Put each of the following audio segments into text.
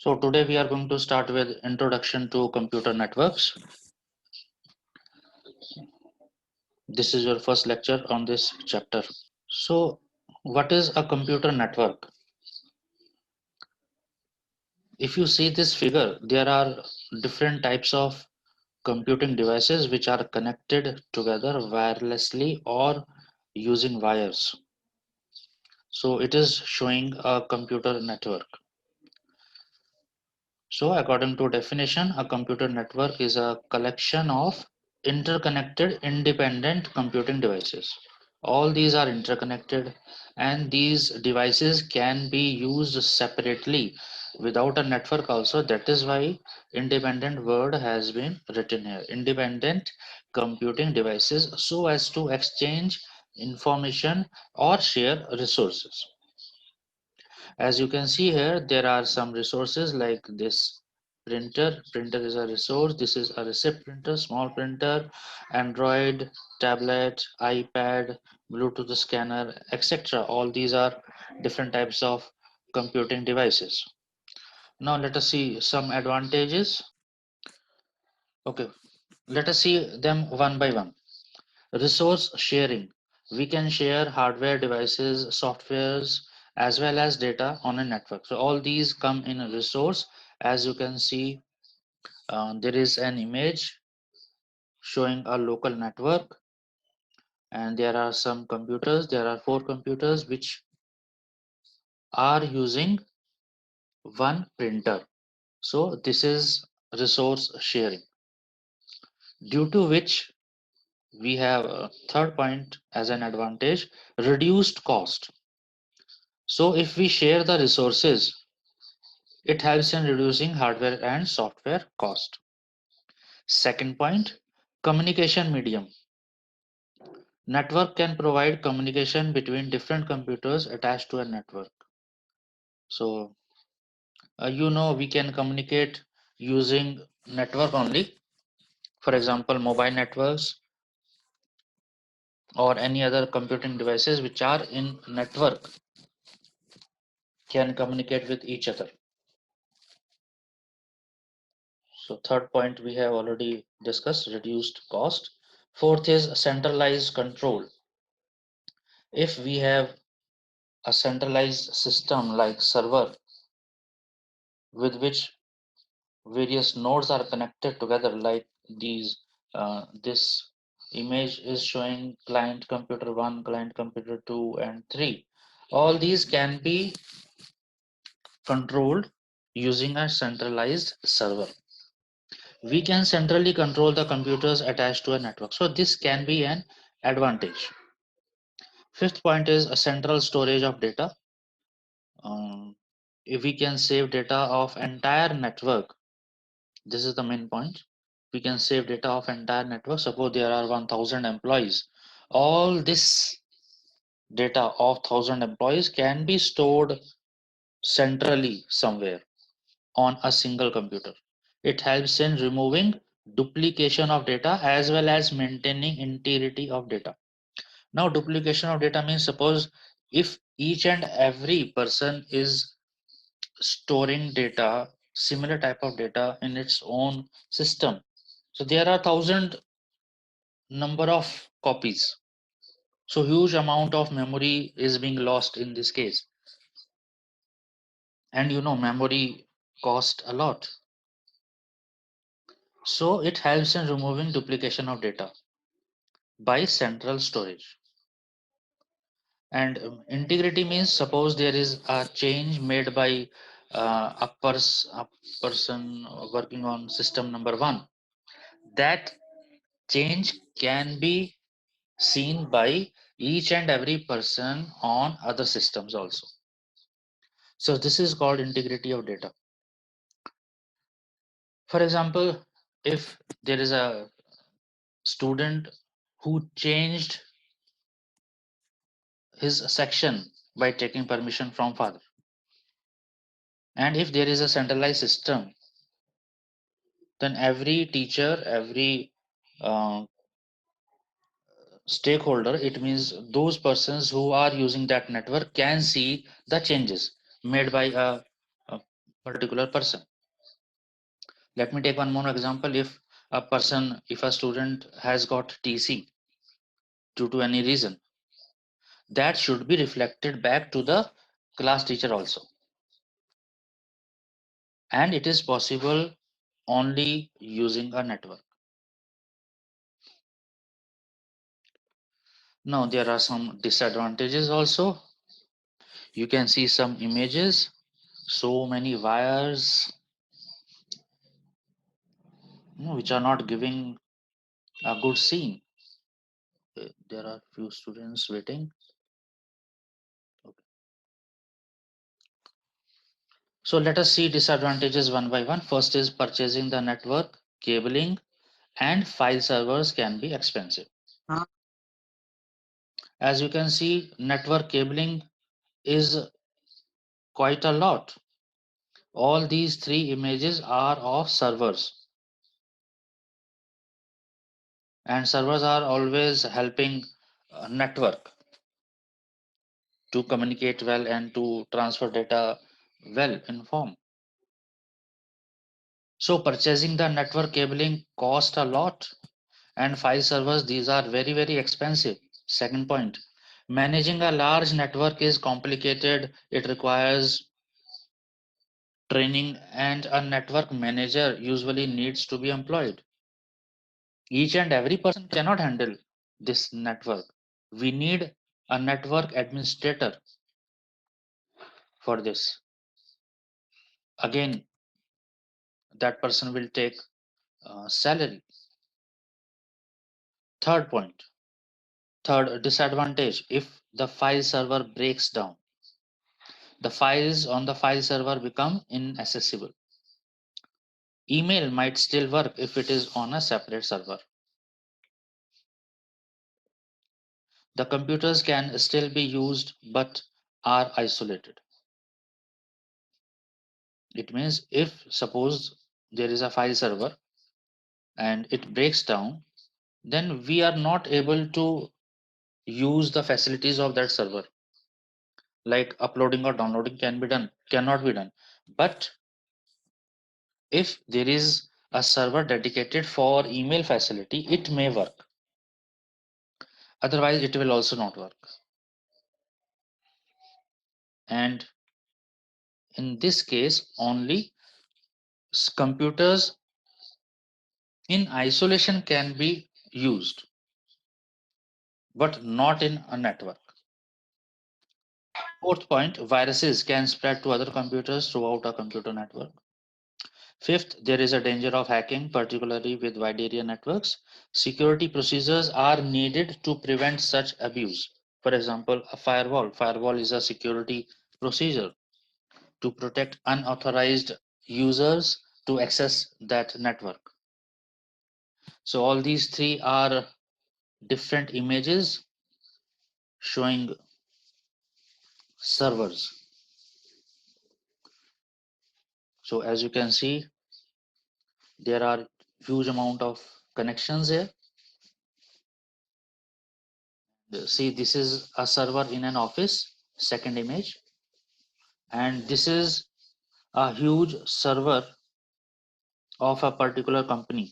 So today we are going to start with introduction to computer networks. This is your first lecture on this chapter. So what is a computer network? If you see this figure, there are different types of computing devices which are connected together wirelessly or using wires. So it is showing a computer network. So according to definition, a computer network is a collection of interconnected independent computing devices. All these are interconnected and these devices can be used separately without a network also. That is why independent word has been written here. Independent computing devices so as to exchange information or share resources. As you can see here, there are some resources like this printer is a resource. This is a receipt printer, small printer, Android, tablet, iPad, Bluetooth scanner, etc. All these are different types of computing devices. Now let us see some advantages. Okay, let us see them one by one. Resource sharing. We can share hardware devices, softwares, as well as data on a network. So all these come in a resource. As you can see, there is an image showing a local network, and there are some computers. There are 4 computers which are using one printer. So this is resource sharing, due to which we have a third point as an advantage, reduced cost. So if we share the resources, it helps in reducing hardware and software cost. Second point, communication medium. Network can provide communication between different computers attached to a network. So, we can communicate using network only. For example, mobile networks or any other computing devices which are in network can communicate with each other. So third point we have already discussed, reduced cost. Fourth is centralized control. If we have a centralized system like server with which various nodes are connected together, like this image is showing client computer 1, client computer 2 and 3. All these can be controlled using a centralized server. We can centrally control the computers attached to a network. So this can be an advantage. Fifth point is a central storage of data. If we can save data of entire network, this is the main point. We can save data of entire network. Suppose there are 1000 employees. All this data of 1000 employees can be stored centrally somewhere on a single computer. It helps in removing duplication of data as well as maintaining integrity of data. Now, duplication of data means, suppose if each and every person is storing data, similar type of data in its own system. So there are thousand number of copies. So huge amount of memory is being lost in this case. And memory cost a lot. So it helps in removing duplication of data by central storage. And integrity means, suppose there is a change made by a person working on system number 1. That change can be seen by each and every person on other systems also. So this is called integrity of data. For example, if there is a student who changed his section by taking permission from father, and if there is a centralized system, then every teacher, every uh, stakeholder, it means those persons who are using that network can see the changes made by a particular person. Let me take one more example. If a student has got TC due to any reason, that should be reflected back to the class teacher also. And it is possible only using a network. Now there are some disadvantages also. You can see some images, so many wires, which are not giving a good scene. There are few students waiting. Okay. So let us see disadvantages one by one. First is purchasing the network, cabling, and file servers can be expensive. As you can see, network cabling is quite a lot. All these three images are of servers, and servers are always helping network to communicate well and to transfer data well in form. So purchasing the network cabling cost a lot, and file servers, these are very expensive. Second point, managing a large network is complicated. It requires training, and a network manager usually needs to be employed. Each and every person cannot handle this network. We need a network administrator for this. Again, that person will take salary. Third point, third disadvantage, if the file server breaks down, the files on the file server become inaccessible. Email might still work if it is on a separate server. The computers can still be used but are isolated. It means if suppose there is a file server and it breaks down, then we are not able to use the facilities of that server. Like uploading or downloading cannot be done. But if there is a server dedicated for email facility, it may work. Otherwise, it will also not work. And in this case, only computers in isolation can be used, but not in a network. Fourth point, viruses can spread to other computers throughout a computer network. Fifth, there is a danger of hacking, particularly with wide area networks. Security procedures are needed to prevent such abuse. For example, a firewall. Firewall is a security procedure to protect unauthorized users to access that network. So all these three are different images showing servers. So as you can see, there are huge amount of connections here. See, this is a server in an office, second image, and this is a huge server of a particular company,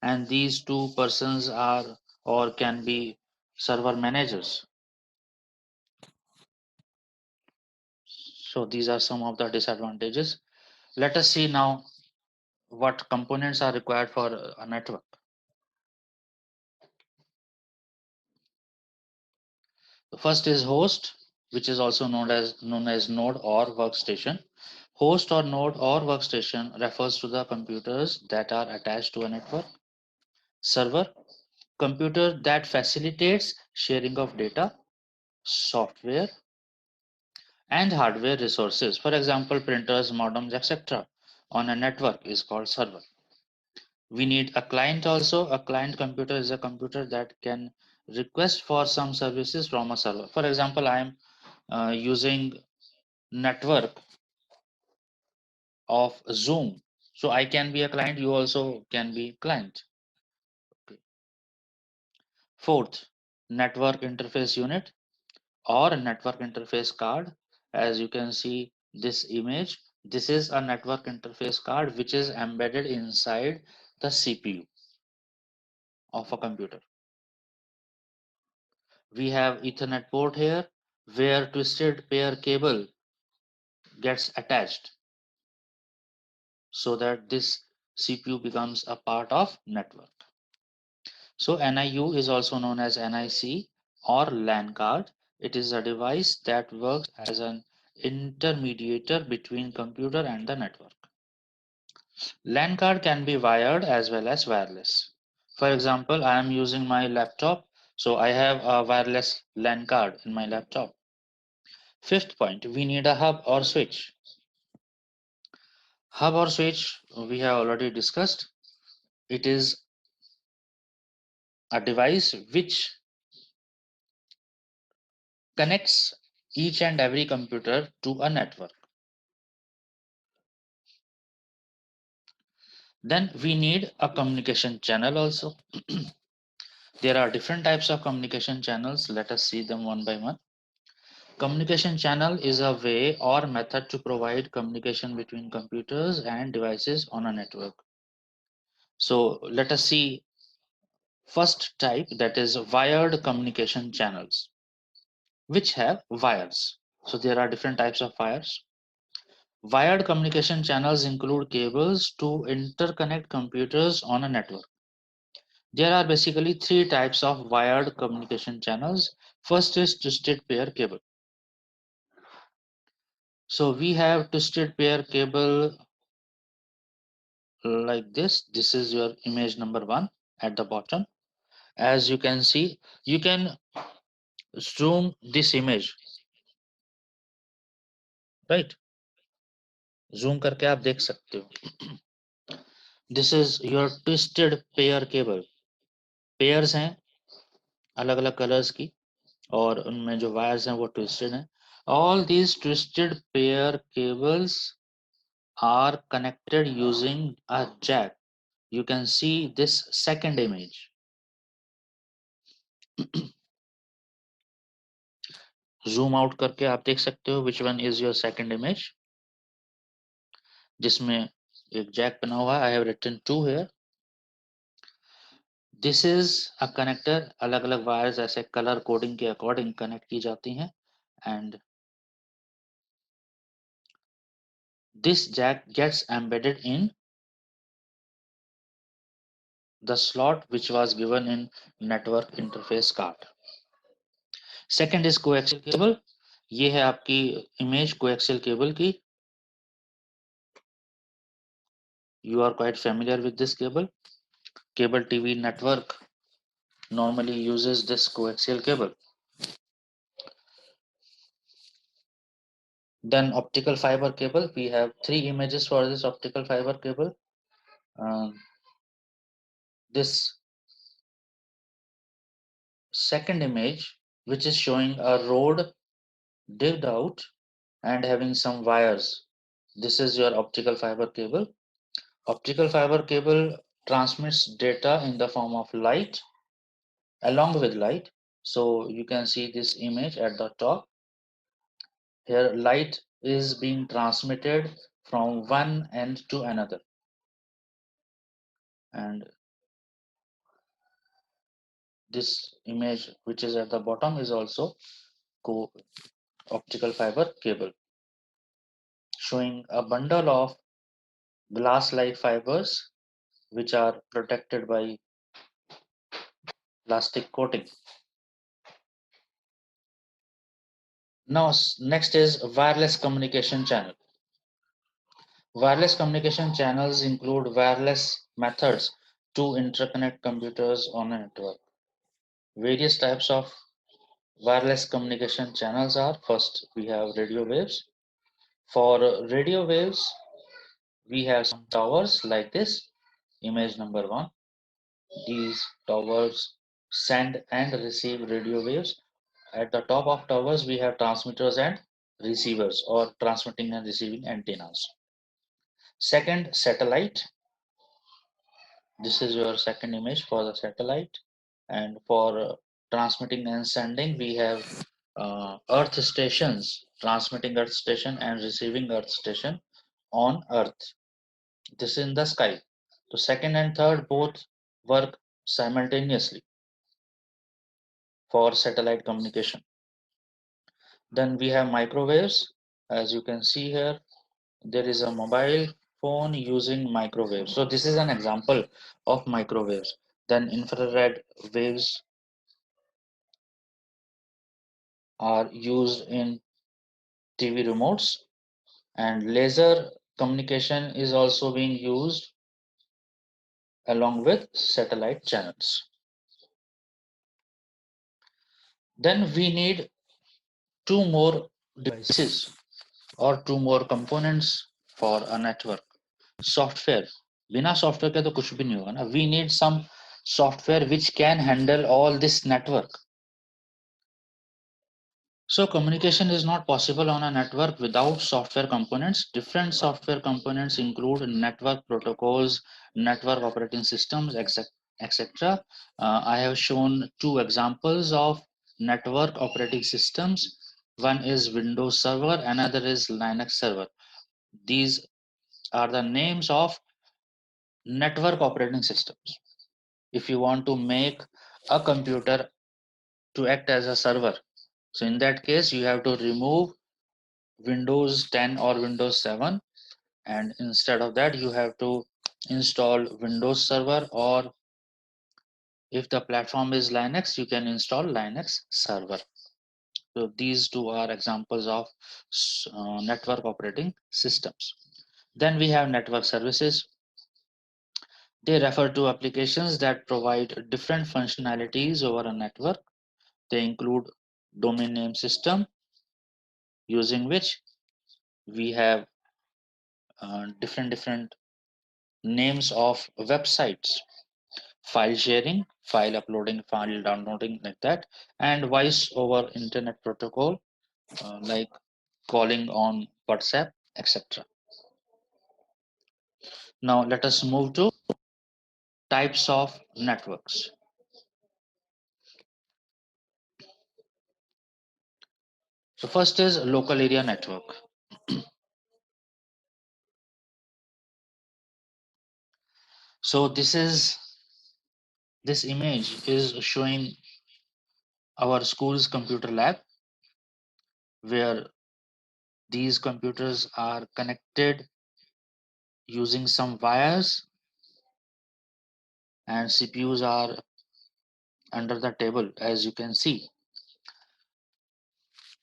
and these two persons are or can be server managers. So these are some of the disadvantages. Let us see now what components are required for a network. The first is host, which is also known as node or workstation. Host or node or workstation refers to the computers that are attached to a network. Server, computer that facilitates sharing of data, software, and hardware resources. For example, printers, modems, etc. on a network is called server. We need a client also. A client computer is a computer that can request for some services from a server. For example, I am using network of Zoom. So I can be a client, you also can be client. Okay. Fourth, network interface unit or network interface card. As you can see this image, This is a network interface card which is embedded inside the CPU of a computer. We have Ethernet port here where twisted pair cable gets attached so that this CPU becomes a part of network. So NIU is also known as NIC or LAN card. It is a device that works as an intermediator between computer and the network. LAN card can be wired as well as wireless. For example, I am using my laptop, so I have a wireless LAN card in my laptop. Fifth point, we need a hub or switch. Hub or switch, we have already discussed. It is a device which connects each and every computer to a network. Then we need a communication channel also. There are different types of communication channels. Let us see them one by one. Communication channel is a way or method to provide communication between computers and devices on a network. So let us see first type, that is wired communication channels, which have wires. So there are different types of wires. Wired communication channels include cables to interconnect computers on a network. There are basically three types of wired communication channels. First is twisted pair cable. So we have twisted pair cable like this. This is your image number one at the bottom. As you can see, you can zoom this image, right? Zoom करके आप देख सकते हो. This is your twisted pair cable. Pairs हैं अलग अलग colours की और उनमें जो वायर्स हैं वो ट्विस्टेड हैं. All these twisted pair cables are connected using a jack. You can see this second image. Zoom out करके आप देख सकते हो which one is your second image, जिसमें एक जैक बना हुआ है. I have written 2 here. This is a connector. अलग अलग वायर्स ऐसे कलर कोडिंग के अकॉर्डिंग कनेक्ट की जाती हैं and this jack gets embedded in the slot which was given in network interface card. Second is coaxial cable. ये है आपकी इमेज coaxial cable की. You are quite familiar with this cable. Cable TV network normally uses this coaxial cable. Then optical fiber cable. We have 3 images for this optical fiber cable. This second image, which is showing a road digged out and having some wires. This is your optical fiber cable. Optical fiber cable transmits data in the form of light, along with light. So you can see this image at the top. Here light is being transmitted from one end to another. And this image which is at the bottom is also optical fiber cable, showing a bundle of glass-like fibers which are protected by plastic coating. Now next is wireless communication channel. Wireless communication channels include wireless methods to interconnect computers on a network. Various types of wireless communication channels are: first we have radio waves. For radio waves, we have some towers like this, image number one. These towers send and receive radio waves. At the top of towers, we have transmitters and receivers, or transmitting and receiving antennas. Second, satellite. This is your second image for the satellite. And for transmitting and sending, we have earth stations, transmitting earth station and receiving earth station. on Earth. This is in the sky. So second and third both work simultaneously for satellite communication. Then we have microwaves. As you can see here, there is a mobile phone using microwaves. So this is an example of microwaves. Then infrared waves are used in TV remotes, and laser communication is also being used along with satellite channels. Then we need two more devices or two more components for a network. Software. बिना software के तो कुछ भी नहीं होगा ना. We need some software which can handle all this network. So communication is not possible on a network without software components. Different software components include network protocols, network operating systems, etc. I have shown two examples of network operating systems. One is Windows Server, another is Linux Server. These are the names of network operating systems. If you want to make a computer to act as a server, so in that case you have to remove Windows 10 or Windows 7, and instead of that you have to install Windows Server, or if the platform is Linux you can install Linux Server. So these two are examples of network operating systems. Then we have network services. They refer to applications that provide different functionalities over a network. They include domain name system, using which we have different names of websites, file sharing, file uploading, file downloading, like that, and voice over internet protocol, like calling on WhatsApp, etc. Now let us move to types of networks. So first is local area network. So this image is showing our school's computer lab, where these computers are connected using some wires, and CPUs are under the table, as you can see.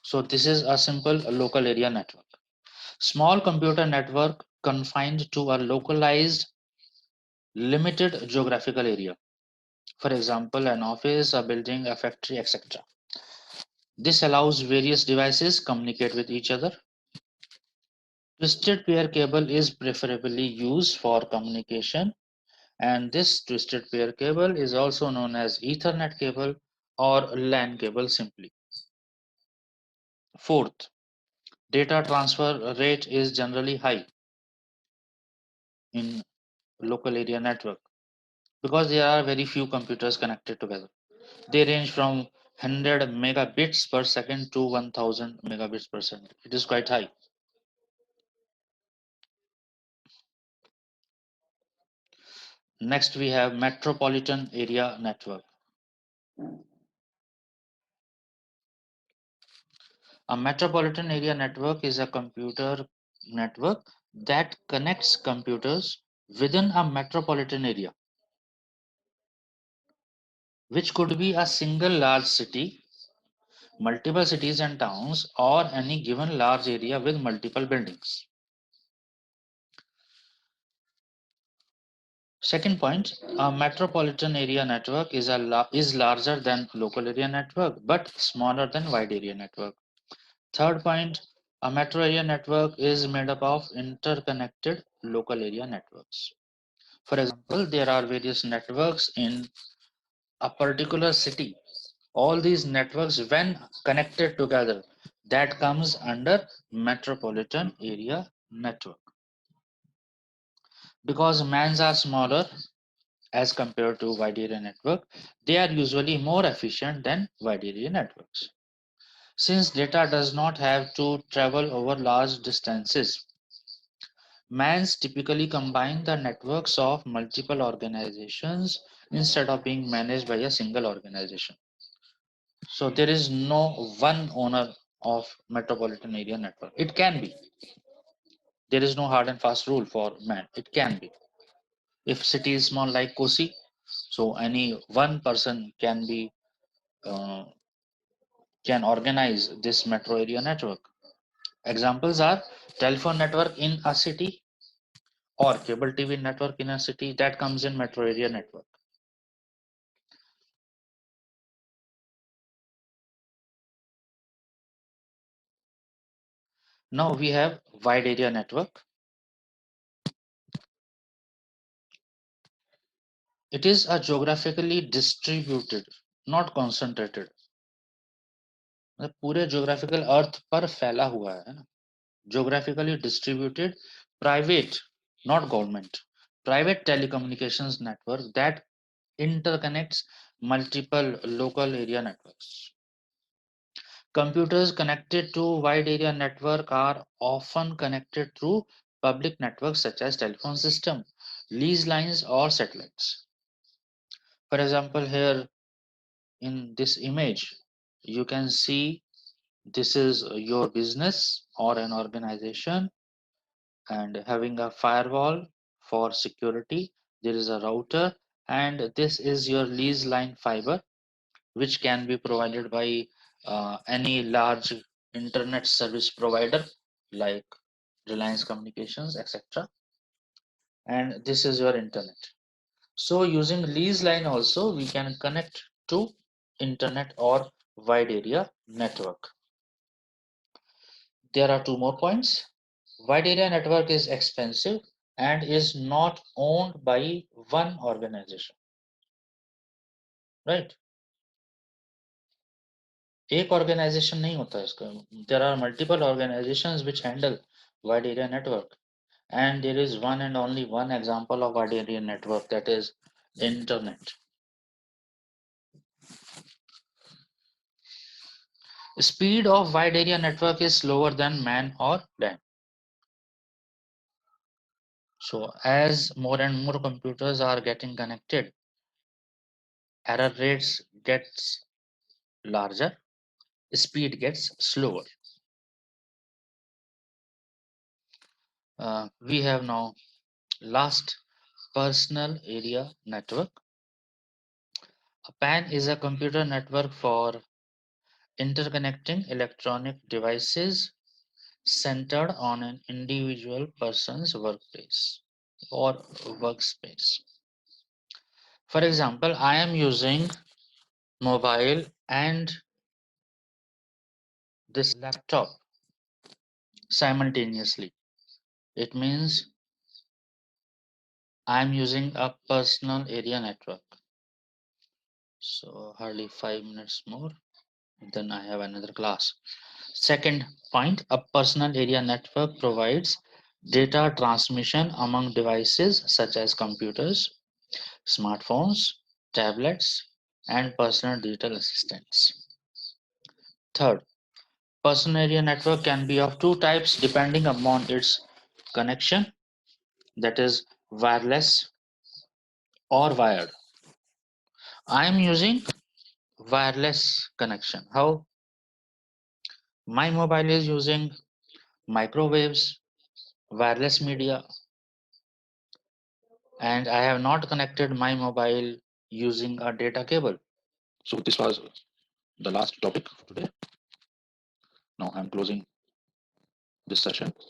So this is a simple local area network. Small computer network confined to a localized, limited geographical area. For example, an office, a building, a factory, etc. This allows various devices communicate with each other. Twisted pair cable is preferably used for communication, and this twisted pair cable is also known as Ethernet cable or LAN cable simply. Fourth, data transfer rate is generally high in local area network because there are very few computers connected together. They range from 100 megabits per second to 1000 megabits per second. It is quite high. Next, we have metropolitan area network. A metropolitan area network is a computer network that connects computers within a metropolitan area, which could be a single large city, multiple cities and towns, or any given large area with multiple buildings. Second point, a metropolitan area network is larger than local area network but smaller than wide area network. Third point, a metro area network is made up of interconnected local area networks. For example, there are various networks in a particular city. All these networks, when connected together, that comes under metropolitan area network. Because MANs are smaller as compared to wide area network, they are usually more efficient than wide area networks. Since data does not have to travel over large distances, MANs typically combine the networks of multiple organizations instead of being managed by a single organization. So there is no one owner of metropolitan area network. It can be. There is no hard and fast rule for MAN. It can be. If city is small like Kosi, so any one person uh, can organize this metro area network. Examples are telephone network in a city or cable TV network in a city that comes in metro area network. Now we have wide area network. It is a geographically distributed, not concentrated. मतलब पूरे geographical अर्थ पर फैला हुआ है ना, geographically distributed private, not government, private telecommunications network that interconnects multiple local area networks. Computers connected to wide area network are often connected through public networks such as telephone system, lease lines or satellites. For example, here in this image, you can see this is your business or an organization and having a firewall for security. There is a router and this is your lease line fiber, which can be provided by any large internet service provider like Reliance Communications, etc. And this is your internet. So using lease line also we can connect to internet or wide area network. There are two more points. Wide area network is expensive and is not owned by one organization, right? एक organization नहीं होता है इसका. There are multiple organizations which handle wide area network, and there is one and only one example of wide area network, that is internet. Speed of wide area network is slower than MAN or LAN. So as more and more computers are getting connected, error rates gets larger, speed gets slower. We have now last, personal area network. A PAN is a computer network for interconnecting electronic devices centered on an individual person's workplace or workspace. For example, I am using mobile and this laptop simultaneously. It means I am using a personal area network. So hardly 5 minutes more, then I have another class. Second point, a personal area network provides data transmission among devices such as computers, smartphones, tablets, and personal digital assistants. Third, personal area network can be of two types depending upon its connection, that is wireless or wired. I am using wireless connection. How? My mobile is using microwaves, wireless media, and I have not connected my mobile using a data cable. So this was the last topic for today. Now I'm closing this session.